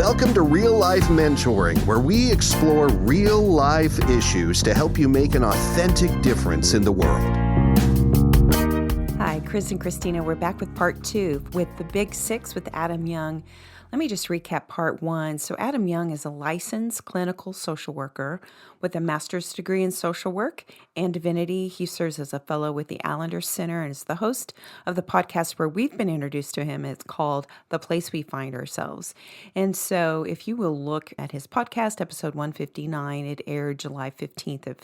Welcome to Real Life Mentoring, where we explore real life issues to help you make an authentic difference in the world. Hi, Chris and Christina. We're back with part 2 with the Big Six with Adam Young. Let me just recap part 1. So Adam Young is a licensed clinical social worker with a master's degree in social work and divinity. He serves as a fellow with the Allender Center and is the host of the podcast where we've been introduced to him. It's called The Place We Find Ourselves. And so if you will look at his podcast, episode 159, it aired July 15th of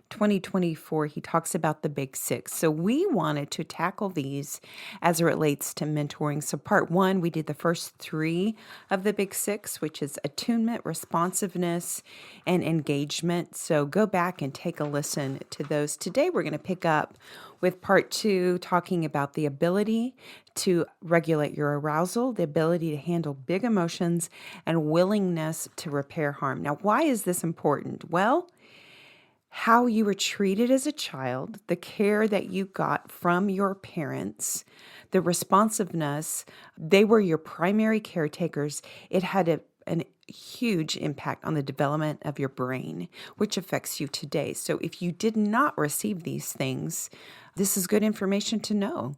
2024. He talks about the Big Six. So we wanted to tackle these as it relates to mentoring. So part 1, we did the first 3 of the Big Six, which is attunement, responsiveness, and engagement. So go back and take a listen to those. Today, we're going to pick up with part 2, talking about the ability to regulate your arousal, the ability to handle big emotions, and willingness to repair harm. Now, why is this important? Well, how you were treated as a child, the care that you got from your parents, the responsiveness, they were your primary caretakers. It had a huge impact on the development of your brain, which affects you today. So if you did not receive these things, this is good information to know.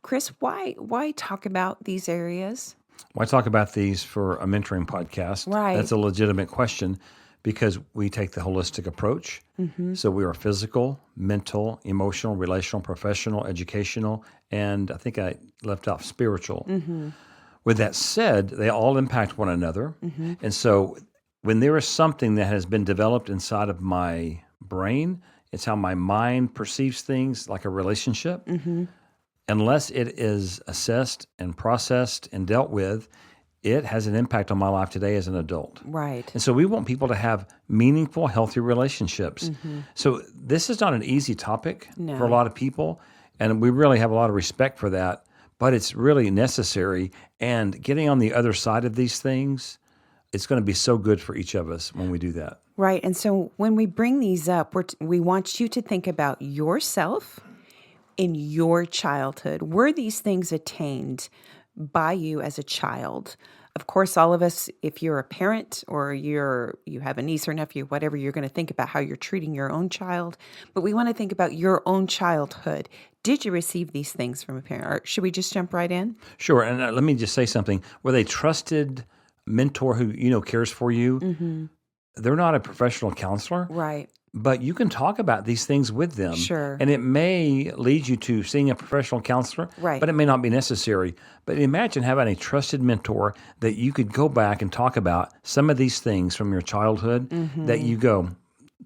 Chris, why talk about these areas? Why talk about these for a mentoring podcast? Right. That's a legitimate question because we take the holistic approach. Mm-hmm. So we are physical, mental, emotional, relational, professional, educational, and I think I left out spiritual. Mm-hmm. With that said, they all impact one another. Mm-hmm. And so when there is something that has been developed inside of my brain, it's how my mind perceives things like a relationship. Mm-hmm. Unless it is assessed and processed and dealt with, it has an impact on my life today as an adult. Right. And so we want people to have meaningful, healthy relationships. Mm-hmm. So this is not an easy topic for a lot of people, and we really have a lot of respect for that, but it's really necessary. And getting on the other side of these things, it's going to be so good for each of us when we do that. Right. And so when we bring these up, we want you to think about yourself in your childhood. Were these things attained by you as a child? Of course, all of us, if you're a parent or you have a niece or nephew, whatever, you're going to think about how you're treating your own child. But we want to think about your own childhood. Did you receive these things from a parent? Or should we just jump right in? Sure. And let me just say something. Were they trusted mentor who cares for you? Mm-hmm. They're not a professional counselor. Right. But you can talk about these things with them. Sure. And it may lead you to seeing a professional counselor, right, but it may not be necessary. But imagine having a trusted mentor that you could go back and talk about some of these things from your childhood that you go,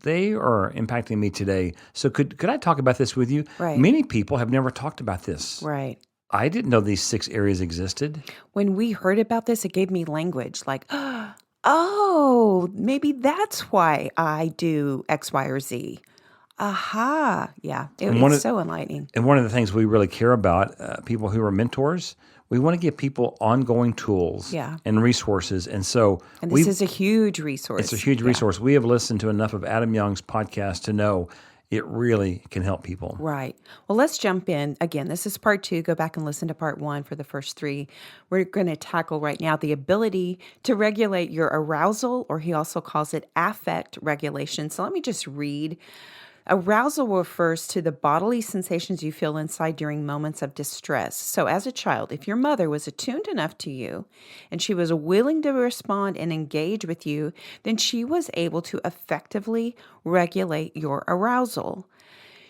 they are impacting me today. So could I talk about this with you? Right. Many people have never talked about this. Right. I didn't know these 6 areas existed. When we heard about this, it gave me language like, oh, maybe that's why I do X, Y, or Z. Aha. Yeah. It's so enlightening. And one of the things we really care about, people who are mentors, we want to give people ongoing tools and resources. And this is a huge resource. It's a huge resource. We have listened to enough of Adam Young's podcast to know it really can help people. Right. Well, let's jump in. Again, this is part 2. Go back and listen to part 1 for the first 3. We're going to tackle right now the ability to regulate your arousal, or he also calls it affect regulation. So let me just read. Arousal refers to the bodily sensations you feel inside during moments of distress. So as a child, if your mother was attuned enough to you and she was willing to respond and engage with you, then she was able to effectively regulate your arousal.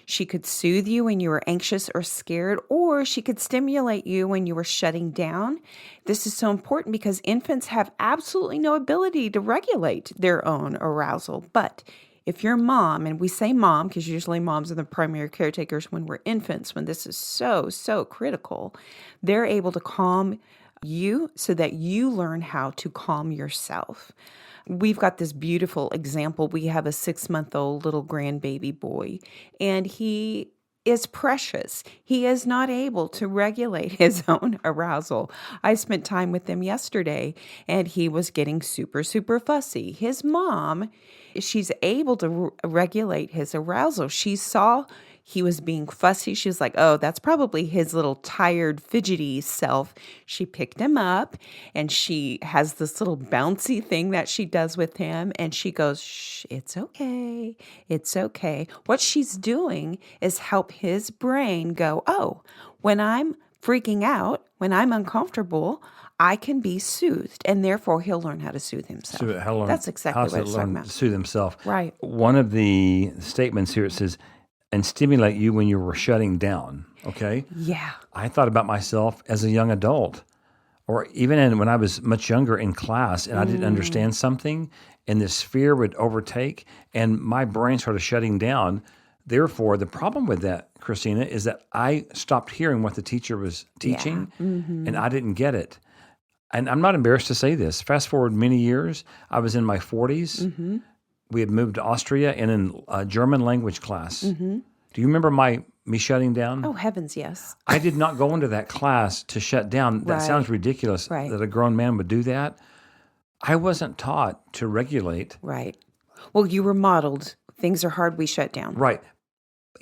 She could soothe you when you were anxious or scared, or she could stimulate you when you were shutting down. This is so important because infants have absolutely no ability to regulate their own arousal. But if your mom, and we say mom because usually moms are the primary caretakers when we're infants, when this is so critical, they're able to calm you so that you learn how to calm yourself. We've got this beautiful example. We have a 6-month-old little grandbaby boy, and he is precious. He is not able to regulate his own arousal. I spent time with him yesterday, and he was getting super fussy. His mom, she's able to regulate his arousal. She saw he was being fussy. She was like, oh, that's probably his little tired, fidgety self. She picked him up and she has this little bouncy thing that she does with him. And she goes, shh, it's okay. It's okay. What she's doing is help his brain go, oh, when I'm freaking out, when I'm uncomfortable, I can be soothed, and therefore he'll learn how to soothe himself. That's exactly what it's talking about. To soothe himself. Right. One of the statements here, it says, and stimulate you when you were shutting down. Okay. Yeah. I thought about myself as a young adult, or even when I was much younger in class, and I didn't understand something, and this fear would overtake, and my brain started shutting down. Therefore, the problem with that, Christina, is that I stopped hearing what the teacher was teaching, and I didn't get it. And I'm not embarrassed to say this. Fast forward many years, I was in my 40s. We had moved to Austria and in a German language class. Do you remember me shutting down? Oh, heavens, yes. I did not go into that class to shut down. That sounds ridiculous that a grown man would do that. I wasn't taught to regulate. Right. Well, you were modeled. Things are hard, we shut down. Right.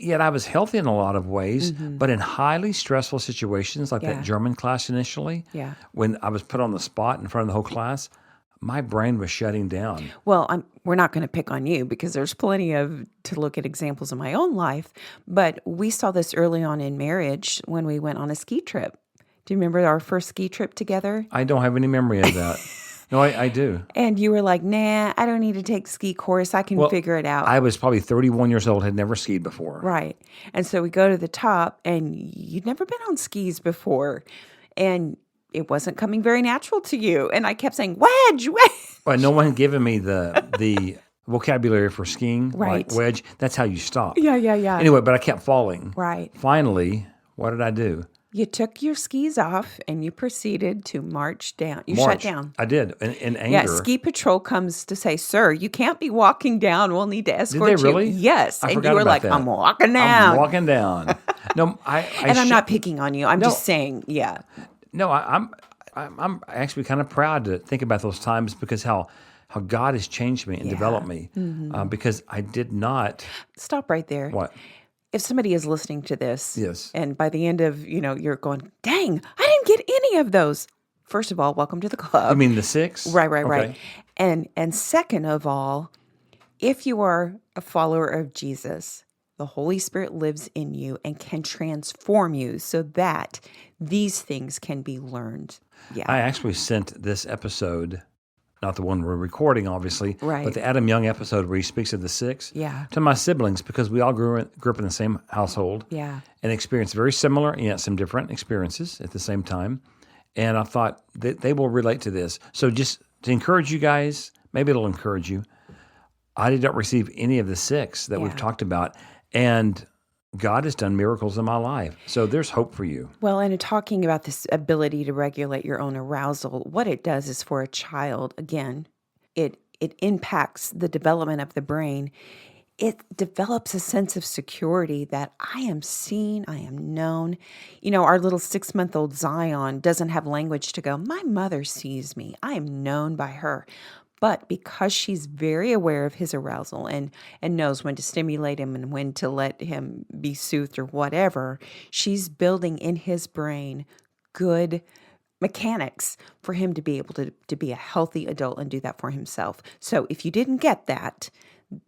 Yet I was healthy in a lot of ways, but in highly stressful situations like that German class initially, when I was put on the spot in front of the whole class, my brain was shutting down. Well, we're not going to pick on you because there's plenty to look at examples in my own life, but we saw this early on in marriage when we went on a ski trip. Do you remember our first ski trip together? I don't have any memory of that. No, I do. And you were like, nah, I don't need to take ski course. I can figure it out. I was probably 31 years old, had never skied before. Right. And so we go to the top, and you'd never been on skis before. And it wasn't coming very natural to you. And I kept saying, wedge. Well, no one had given me the vocabulary for skiing, right. Like wedge. That's how you stop. Yeah. Anyway, but I kept falling. Right. Finally, what did I do? You took your skis off and you proceeded to march down. Shut down. I did, in anger. Yeah, ski patrol comes to say, sir, you can't be walking down. We'll need to escort you. Did they really? Yes. I and forgot you were about like, that. I'm walking down. I'm walking down. No, I'm not picking on you. I'm just saying, yeah. No, I'm actually kind of proud to think about those times because how God has changed me and developed me. Because I did not. Stop right there. What? If somebody is listening to this, yes, and by the end of, you're going, dang, I didn't get any of those. First of all, welcome to the club. You mean the 6? Right. And second of all, if you are a follower of Jesus, the Holy Spirit lives in you and can transform you so that these things can be learned. Yeah. I actually sent this episode, not the one we're recording, obviously, right, but the Adam Young episode where he speaks of the 6, to my siblings because we all grew up in the same household, and experienced very similar and yet some different experiences at the same time. And I thought that they will relate to this. So just to encourage you guys, maybe it'll encourage you. I did not receive any of the 6 that we've talked about, and God has done miracles in my life. So there's hope for you. Well, and in talking about this ability to regulate your own arousal, what it does is for a child, again, it impacts the development of the brain. It develops a sense of security that I am seen, I am known. Our little 6-month-old Zion doesn't have language to go, my mother sees me, I am known by her. But because she's very aware of his arousal and knows when to stimulate him and when to let him be soothed or whatever, she's building in his brain good mechanics for him to be able to be a healthy adult and do that for himself. So if you didn't get that,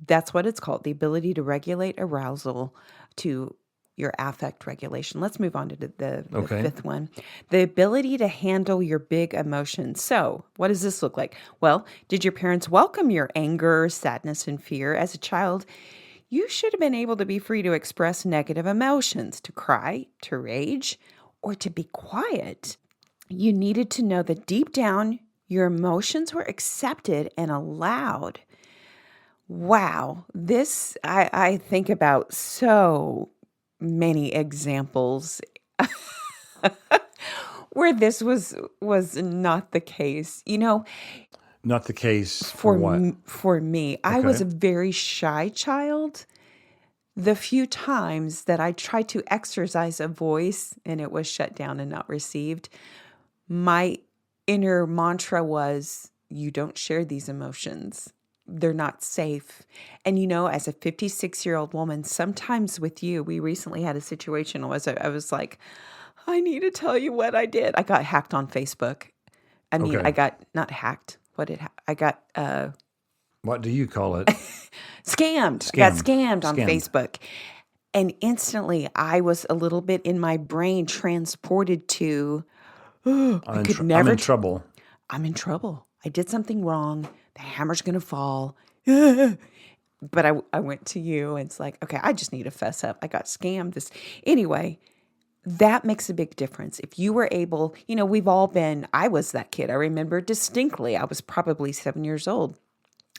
that's what it's called, the ability to regulate arousal to your affect regulation. Let's move on to the 5th one. The ability to handle your big emotions. So what does this look like? Well, did your parents welcome your anger, sadness, and fear as a child? You should have been able to be free to express negative emotions, to cry, to rage, or to be quiet. You needed to know that deep down, your emotions were accepted and allowed. Wow. This, I think about so many examples where this was not the case. Not the case for what? For me. Okay. I was a very shy child. The few times that I tried to exercise a voice and it was shut down and not received, my inner mantra was, you don't share these emotions. they're not safe. And as a 56-year-old woman, sometimes with you, we recently had a situation. I was like, I need to tell you what I did. I got hacked on Facebook. I mean, Okay. I got not hacked. I got What do you call it? scammed. I got scammed on Scammed. Facebook. And instantly I was a little bit in my brain transported to, I'm never in trouble. I'm in trouble. I did something wrong. The hammer's going to fall. But I went to you and it's like, okay, I just need to fess up. I got scammed. Anyway, that makes a big difference. If you were able, I was that kid. I remember distinctly, I was probably 7 years old.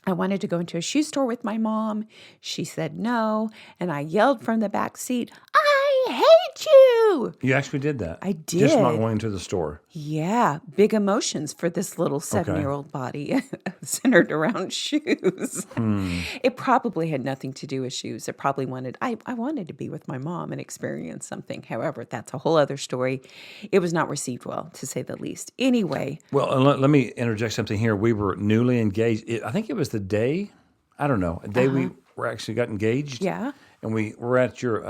I wanted to go into a shoe store with my mom. She said no. And I yelled from the back seat, I hate you. You actually did that. I Just not did. going to the store. Yeah, big emotions for this little 7-year-old body centered around shoes. It probably had nothing to do with shoes. It probably I wanted to be with my mom and experience something. However, that's a whole other story. It was not received well, to say the least. Anyway. Well, let me interject something here. We were newly engaged. I think it was the day, I don't know, a day we were actually got engaged. Yeah. And we were at your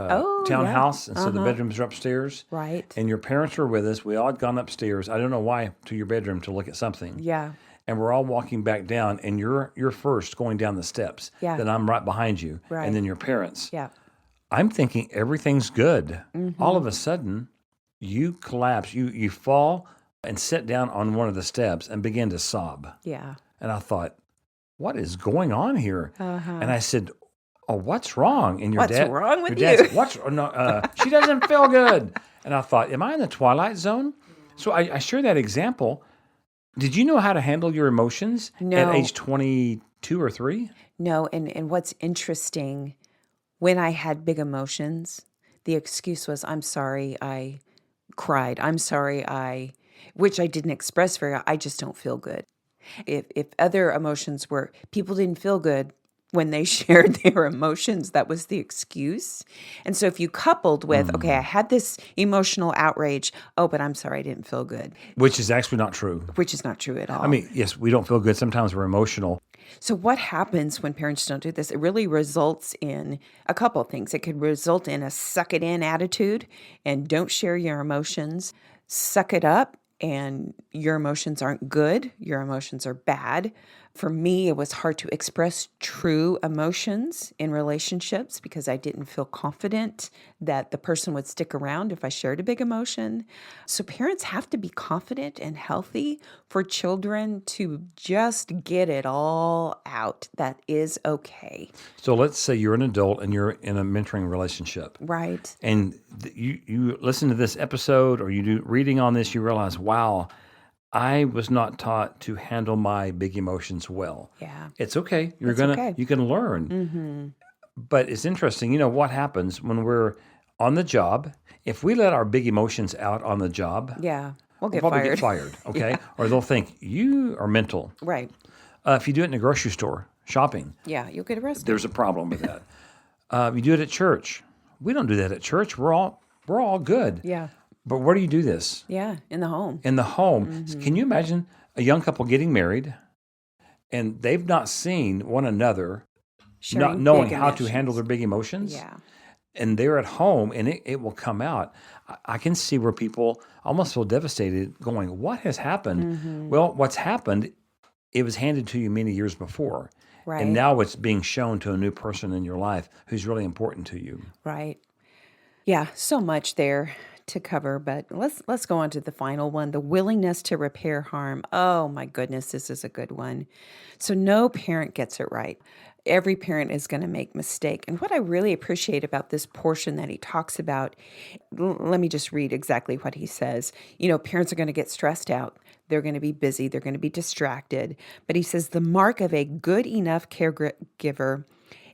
townhouse, and so the bedrooms are upstairs. Right. And your parents were with us. We all had gone upstairs, I don't know why, to your bedroom to look at something. Yeah. And we're all walking back down, and you're first going down the steps. Yeah. Then I'm right behind you. Right. And then your parents. Yeah. I'm thinking everything's good. All of a sudden, you collapse. You fall and sit down on one of the steps and begin to sob. Yeah. And I thought, what is going on here? And I said, oh, what's wrong? And your What's dad, wrong with your dad you? said, she doesn't feel good. And I thought, am I in the twilight zone? So I share that example. Did you know how to handle your emotions at age 22 or 3? No, and what's interesting, when I had big emotions, the excuse was, I'm sorry I cried. I'm sorry which I didn't express very well. I just don't feel good. If other emotions were, people didn't feel good when they shared their emotions, that was the excuse. And so if you coupled with, okay, I had this emotional outrage, but I'm sorry I didn't feel good. Which is actually not true. Which is not true at all. I mean, yes, we don't feel good. Sometimes we're emotional. So what happens when parents don't do this? It really results in a couple of things. It could result in a suck it in attitude and don't share your emotions. Suck it up and your emotions aren't good. Your emotions are bad. For me, it was hard to express true emotions in relationships because I didn't feel confident that the person would stick around if I shared a big emotion. So parents have to be confident and healthy for children to just get it all out. That is okay. So let's say you're an adult and you're in a mentoring relationship. Right. And you listen to this episode or you do reading on this, you realize, wow, I was not taught to handle my big emotions well. Yeah. It's okay. You can learn. But it's interesting, what happens when we're on the job. If we let our big emotions out on the job, Yeah. We'll get probably fired. get fired, okay? Or they'll think you are mental. Right. If you do it in a grocery store, shopping, Yeah. You'll get arrested. there's a problem with that. You do it at church. We don't do that at church. We're all good. Yeah. But where do you do this? Yeah. In the home. In the home. Can you imagine a young couple getting married and they've not seen one another, Sharing not knowing big how to emotions. handle their big emotions? Yeah. And they're at home and it will come out. I can see where people almost feel devastated going, what has happened? Well, what's happened, it was handed to you many years before. Right. And now it's being shown to a new person in your life who's really important to you. Right. Yeah, so much there to cover, but let's go on to the final one, the willingness to repair harm. Oh my goodness, this is a good one. So no parent gets it right. Every parent is going to make mistake. And what I really appreciate about this portion that he talks about, let me just read exactly what he says. Parents are going to get stressed out. They're going to be busy. They're going to be distracted. But he says the mark of a good enough caregiver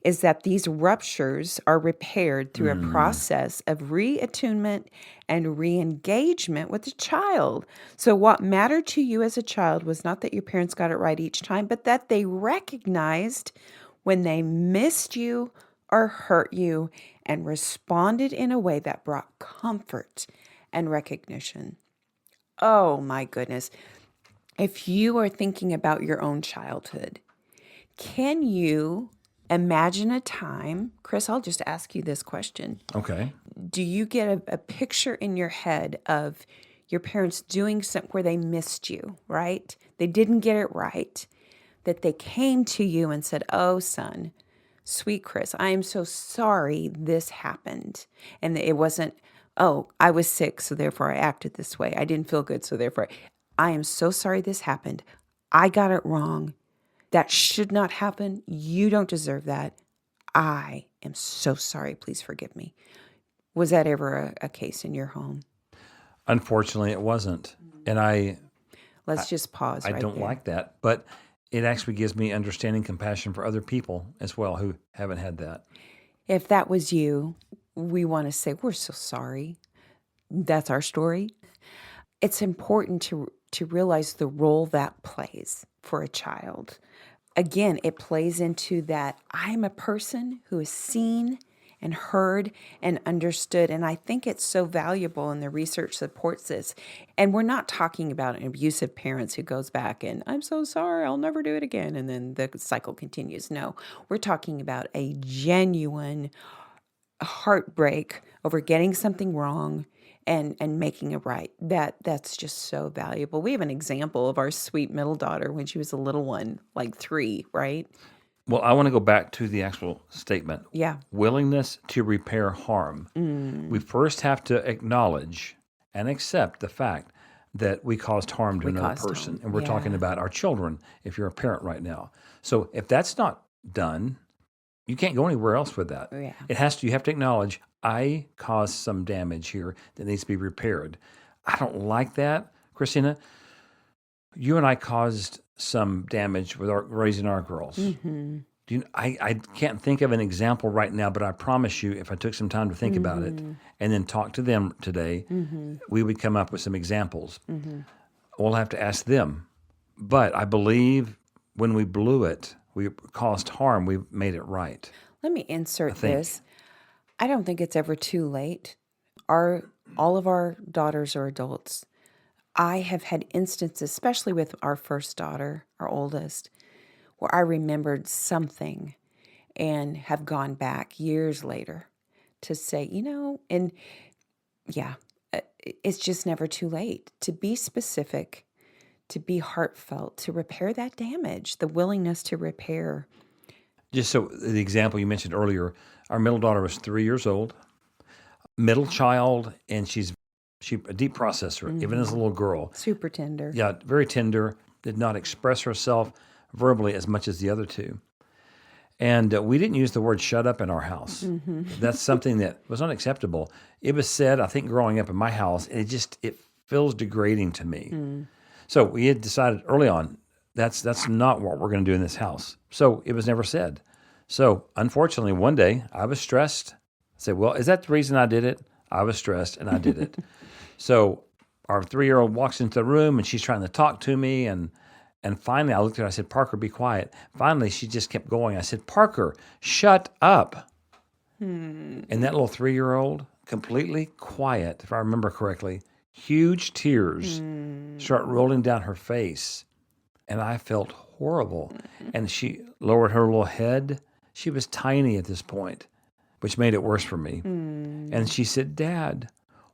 is that these ruptures are repaired through a process of reattunement and re-engagement with the child. So what mattered to you as a child was not that your parents got it right each time, but that they recognized when they missed you or hurt you and responded in a way that brought comfort and recognition. Oh my goodness. If you are thinking about your own childhood, Can you imagine a time, Chris, I'll just ask you this question. Okay. Do you get a picture in your head of your parents doing something where they missed you, right? They didn't get it right, that they came to you and said, oh, son, sweet Chris, I am so sorry this happened. And it wasn't, oh, I was sick, so therefore I acted this way. I didn't feel good, so therefore I am so sorry this happened. I got it wrong. That should not happen. You don't deserve that. I am so sorry. Please forgive me. Was that ever a case in your home? Unfortunately, it wasn't. And Let's just pause I right don't there. like that. But it actually gives me understanding, compassion for other people as well who haven't had that. If that was you, we want to say, we're so sorry. That's our story. It's important to realize the role that plays for a child. Again, it plays into that I'm a person who is seen and heard and understood. And I think it's so valuable, and the research supports this. And we're not talking about an abusive parent who goes back and, I'm so sorry, I'll never do it again. And then the cycle continues. No, we're talking about a genuine heartbreak over getting something wrong and making it right. That's just so valuable. We have an example of our sweet middle daughter when she was a little one, like 3, right? Well, I want to go back to the actual statement. Yeah. Willingness to repair harm. We first have to acknowledge and accept the fact that we caused harm to another caused person. harm. And we're talking about our children, if you're a parent right now. So if that's not done, you can't go anywhere else with that. Yeah. You have to acknowledge, I caused some damage here that needs to be repaired. I don't like that, Christina. You and I caused some damage with raising our girls. Mm-hmm. I can't think of an example right now, but I promise you, if I took some time to think about it and then talk to them today, we would come up with some examples. We'll have to ask them. But I believe when we blew it, we caused harm, we made it right. Let me insert this. I don't think it's ever too late. All of our daughters are adults. I have had instances, especially with our first daughter, our oldest, where I remembered something and have gone back years later to say, and yeah, it's just never too late to be specific, to be heartfelt, to repair that damage, the willingness to repair. Just so the example you mentioned earlier, our middle daughter was 3 years old, middle child, and she's a deep processor, even as a little girl. Super tender. Yeah, very tender, did not express herself verbally as much as the other two. And we didn't use the word shut up in our house. That's something that was unacceptable. It was said, I think, growing up in my house, and it feels degrading to me. So we had decided early on, that's not what we're going to do in this house. So it was never said. So unfortunately, one day I was stressed. I said, well, is that the reason I did it? I was stressed and I did it. So our 3-year-old walks into the room and she's trying to talk to me. And finally I looked at her, I said, Parker, be quiet. Finally, she just kept going. I said, Parker, shut up. And that little 3-year-old, completely quiet, if I remember correctly, huge tears start rolling down her face. And I felt horrible. And she lowered her little head. She was tiny at this point, which made it worse for me. And she said, Dad,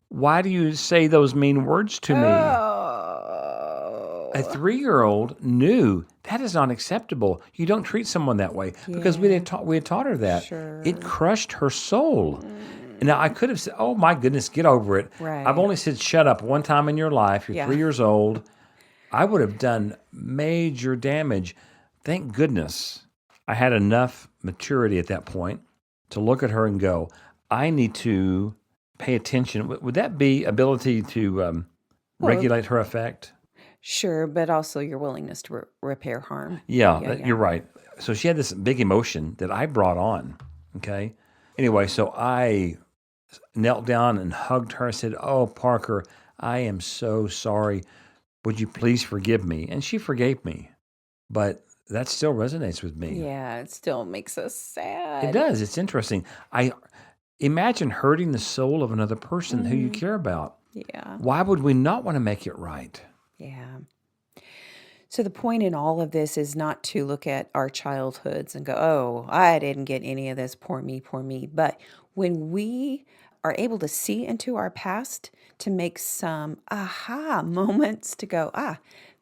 why do you say those mean words to me? Oh. A 3-year-old knew that is not acceptable. You don't treat someone that way because we had taught her that. Sure. It crushed her soul. And now I could have said, oh my goodness, get over it. Right. I've only said shut up one time in your life. You're 3 years old. I would have done major damage. Thank goodness I had enough maturity at that point to look at her and go, I need to pay attention. Would that be ability to regulate her affect? Sure, but also your willingness to repair harm. Yeah, you're right. So she had this big emotion that I brought on, okay? Anyway, so I knelt down and hugged her. I said, oh, Parker, I am so sorry. Would you please forgive me? And she forgave me. But that still resonates with me. Yeah, it still makes us sad. It does. It's interesting. I imagine hurting the soul of another person who you care about. Yeah. Why would we not want to make it right? Yeah. So the point in all of this is not to look at our childhoods and go, oh, I didn't get any of this, poor me, poor me. But when we are able to see into our past, to make some aha moments, to go,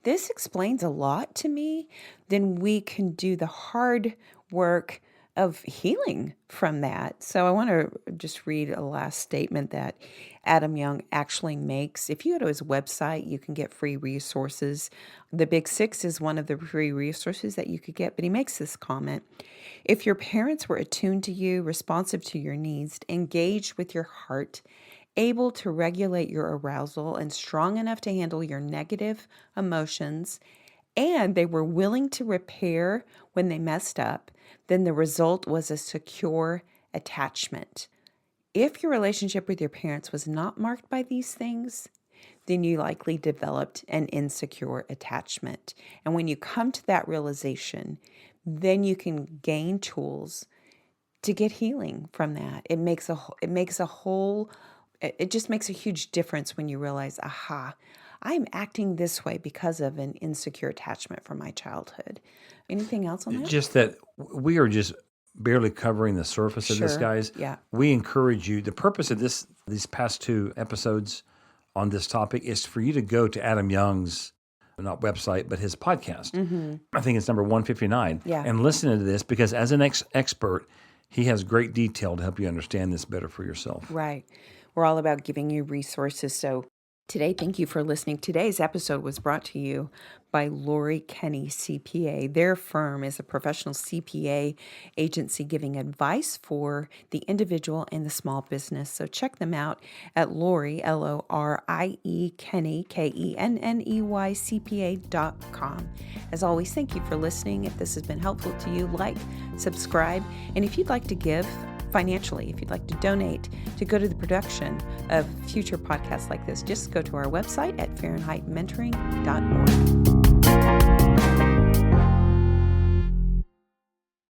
this explains a lot to me, then we can do the hard work of healing from that. So I want to just read a last statement that Adam Young actually makes. If you go to his website, you can get free resources. The Big Six is one of the free resources that you could get, but he makes this comment. If your parents were attuned to you, responsive to your needs, engaged with your heart, able to regulate your arousal, and strong enough to handle your negative emotions, and they were willing to repair when they messed up, then the result was a secure attachment. If your relationship with your parents was not marked by these things, then you likely developed an insecure attachment. And when you come to that realization, then you can gain tools to get healing from that. It just makes a huge difference when you realize, I'm acting this way because of an insecure attachment from my childhood. Anything else on that? Just that we are just barely covering the surface of this, guys. Yeah. We encourage you. The purpose of these past 2 episodes on this topic is for you to go to Adam Young's, not website, but his podcast. Mm-hmm. I think it's number 159. Yeah. And listen to this, because as an expert, he has great detail to help you understand this better for yourself. Right. We're all about giving you resources. So today, thank you for listening. Today's episode was brought to you by Lori Kenny CPA. Their firm is a professional CPA agency giving advice for the individual and the small business. So check them out at Lori, L-O-R-I-E, Kenny, K-E-N-N-E-Y, CPA.com. As always, thank you for listening. If this has been helpful to you, like, subscribe, and if you'd like to give financially, if you'd like to donate to go to the production of future podcasts like this, just go to our website at FahrenheitMentoring.org.